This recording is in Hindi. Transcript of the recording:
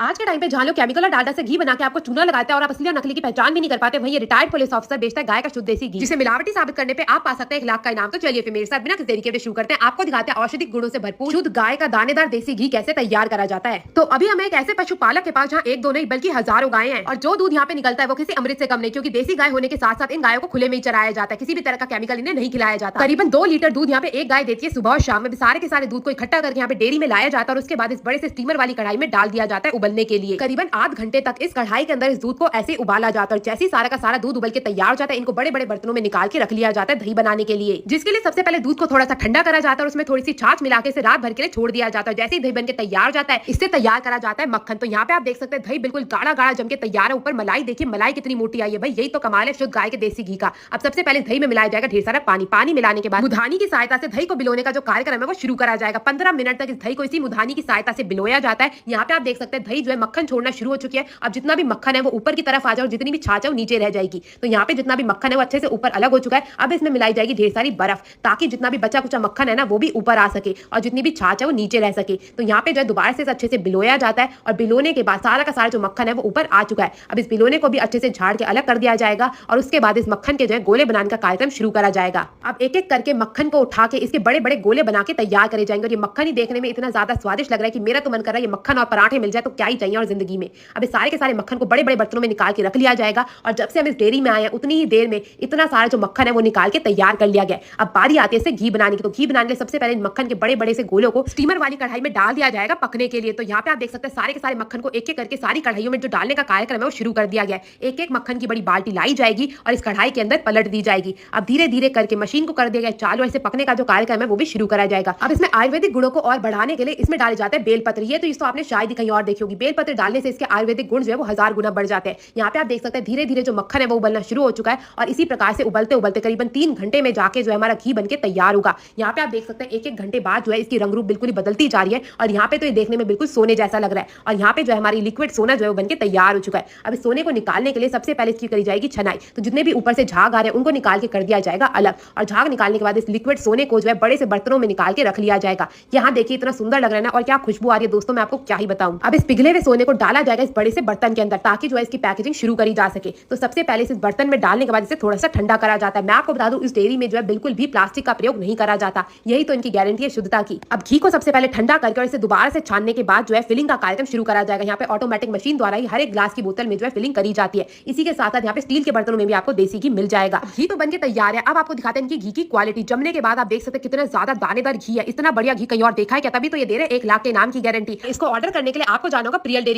आज के टाइम पे जहाँ लोग केमिकल और डालडा से घी बना के आपको चूना लगाते हैं और आप असली और नकली की पहचान भी नहीं कर पाते, वहीं ये रिटायर्ड पुलिस ऑफिसर बेचता है गाय का शुद्ध देसी घी, जिसे मिलावटी साबित करने पे आप पा सकते हैं 1 लाख का इनाम। तो चलिए फिर मेरे साथ बिना किसी देरी के शुरू करते हैं। आपको दिखाते हैं औषधि गुणों से भरपूर शुद्ध गाय का दानेदार देसी घी कैसे तैयार करा जाता है। तो अभी हमें एक ऐसे पशुपालक के पास जहाँ एक दो नहीं बल्कि हजारों गायें हैं और जो दूध यहाँ पे निकलता है वो किसी अमृत से कम नहीं, क्योंकि देसी गाय होने के साथ साथ इन गायों को खुले में ही चराया जाता है, किसी भी तरह का केमिकल इन्हें नहीं खिलाया जाता। करीबन 2 लीटर दूध यहाँ पे एक गाय देती है सुबह और शाम में। सारे के सारे दूध को इकट्ठा करके यहाँ पे डेयरी में लाया जाता है और उसके बाद इस बड़े से स्टीमर वाली कढ़ाई में डाल दिया जाता है उबलने के लिए। करीबन आध घंटे तक इस कढ़ाई के अंदर इस दूध को ऐसे उबाला जाता है और जैसे ही सारा का सारा दूध उबल के तैयार हो जाता है, इनको बड़े बड़े बर्तनों में निकाल के रख लिया जाता है दही बनाने के लिए, जिसके लिए सबसे पहले दूध को थोड़ा सा ठंडा करा जाता है और उसमें थोड़ी सी छाछ मिला के इसे रात भर के लिए छोड़ दिया जाता है। जैसे ही दही बन के तैयार हो जाता है, इससे तैयार करा जाता है मक्खन। तो यहाँ पे आप देख सकते हैं दही बिल्कुल गाढ़ा गाढ़ा जम के तैयार है। ऊपर मलाई देखिए, मलाई कितनी मोटी आई है भाई, यही तो कमाल है शुद्ध गाय के देसी घी का। अब सबसे पहले दही में मिलाया जाएगा ढेर सारा पानी। पानी मिलाने के बाद मुधानी की सहायता से दही को बिलोने का जो कार्यक्रम है वो शुरू करा जाएगा। 15 मिनट तक इस दही को इसी मुधानी की सहायता से बिलोया जाता है। यहाँ पे आप देख सकते हैं दही जो है मक्खन छोड़ना शुरू हो चुकी है। अब जितना भी मक्खन है वो ऊपर की तरफ आ जाए और जितनी भी छाछ है वो नीचे रह जाएगी। तो यहाँ पे जितना भी मक्खन है वो अच्छे से ऊपर अलग हो चुका है। अब इसमें मिलाई जाएगी ढेर सारी बर्फ, ताकि जितना भी बचा कुचा मक्खन है ना वो भी ऊपर आ सके और जितनी भी छाछ है वो नीचे रह सके। तो यहाँ पे जो है दोबारा से अच्छे से बिलोया जाता है और बिलोने के बाद सारा का सारा जो मक्खन है वो ऊपर आ चुका है। अब इस बिलोने को भी अच्छे से झाड़ के अलग कर दिया जाएगा और उसके बाद इस मक्खन के जो है गोले बनाने का कार्यक्रम शुरू करा जाएगा। अब एक एक करके मक्खन को उठा के इसके बड़े बड़े गोले बना के तैयार करे जाएंगे और ये मक्खन ही देखने में इतना ज्यादा स्वादिष्ट लग रहा है कि मेरा तो मन कर रहा है ये मक्खन और पराठे मिल जाए तो क्या ही चाहिए और जिंदगी में। अब इस सारे के सारे मक्खन को बड़े बड़े बर्तनों में निकाल के रख लिया जाएगा और जब से हम इस डेयरी में आए हैं उतनी ही देर में इतना सारा जो मक्खन है वो निकाल के तैयार कर लिया गया। अब बारी आती है इसे घी बनाने की। तो घी बनाने के लिए सबसे पहले इन मक्खन के बड़े बड़े से गोलों को स्टीमर वाली कढ़ाई में डाल दिया जाएगा पकने के लिए। तो यहाँ पे आप देख सकते हैं सारे के सारे मक्खन को एक एक करके सारी कढ़ाइयों में जो डालने का कार्यक्रम है वो शुरू कर दिया गया है। एक एक मक्खन की बड़ी बाल्टी लाई जाएगी और इस कढ़ाई के अंदर पलट दी जाएगी। अब धीरे धीरे करके मशीन को कर दिया गया चालू, ऐसे पकने का जो कार्यक्रम है वो भी शुरू करा जाएगा। अब इसमें आयुर्वेदिक गुणों को और बढ़ाने के लिए इसमें डाले जाते हैं बेलपत्र। ये तो इसको आपने शायद ही कहीं और देखी होगी। बेलपत्र डालने से इसके आयुर्वेदिक गुण जो है वो 1000 गुना बढ़ जाते हैं। यहाँ पे आप देख सकते हैं धीरे धीरे जो मक्खन है वो उबलना शुरू हो चुका है और इसी प्रकार से उबलते उबलते करीबन 3 घंटे में जाके जो है हमारा घी बनके तैयार होगा। यहाँ पे आप देख सकते हैं एक एक घंटे बाद जो है इसकी रंग रूप बिल्कुल ही बदलती जा रही है और यहाँ पे तो ये देखने में बिल्कुल सोने जैसा लग रहा है। और यहाँ पे जो है हमारी लिक्विड सोना जो है बनके तैयार हो चुका है। अब इस सोने को निकालने के लिए सबसे पहले इसकी करी जाएगी छनाई। तो जितने भी ऊपर से झाग आ रहे हैं उनको निकाल के कर दिया जाएगा अलग और झाग निकालने के बाद इस लिक्विड सोने को जो है बड़े से बर्तनों में निकाल के रख लिया जाएगा। यहाँ देखिए इतना सुंदर लग रहा है ना और क्या खुशबू आ रही है दोस्तों, मैं आपको क्या ही बताऊं। अब इस पिघले हुए सोने को डाला जाएगा इस बड़े से बर्तन के अंदर ताकि जो है इसकी पैकेजिंग शुरू करी जा सके। तो सबसे पहले इस बर्तन में डालने के बाद इसे थोड़ा सा ठंडा करा जाता है। मैं आपको बता दूं इस डेयरी में जो है बिल्कुल भी प्लास्टिक का प्रयोग नहीं करा जाता, यही तो इनकी गारंटी है शुद्धता की। अब घी को सबसे पहले ठंडा करके और इसे दोबारा से छानने के बाद जो है फिलिंग का कार्यक्रम शुरू करा जाएगा। यहाँ पे ऑटोमेटिक मशीन द्वारा ही हर एक ग्लास की बोतल में जो है फिलिंग करी जाती है। इसी के साथ साथ यहाँ पे स्टील के बर्तनों में भी आपको देसी घी मिल जाएगा। घी तो बनके तैयार है। अब आपको दिखाते हैं इनकी घी की क्वालिटी। जमने के बाद आप देख सकते हैं कितना ज्यादा दानेदार घी है। इतना बढ़िया घी कहीं और देखा है क्या? तभी तो ये दे रहे हैं 1 लाख के इनाम की गारंटी। इसको ऑर्डर करने के लिए आपको जाना होगा प्रियल डेयरी।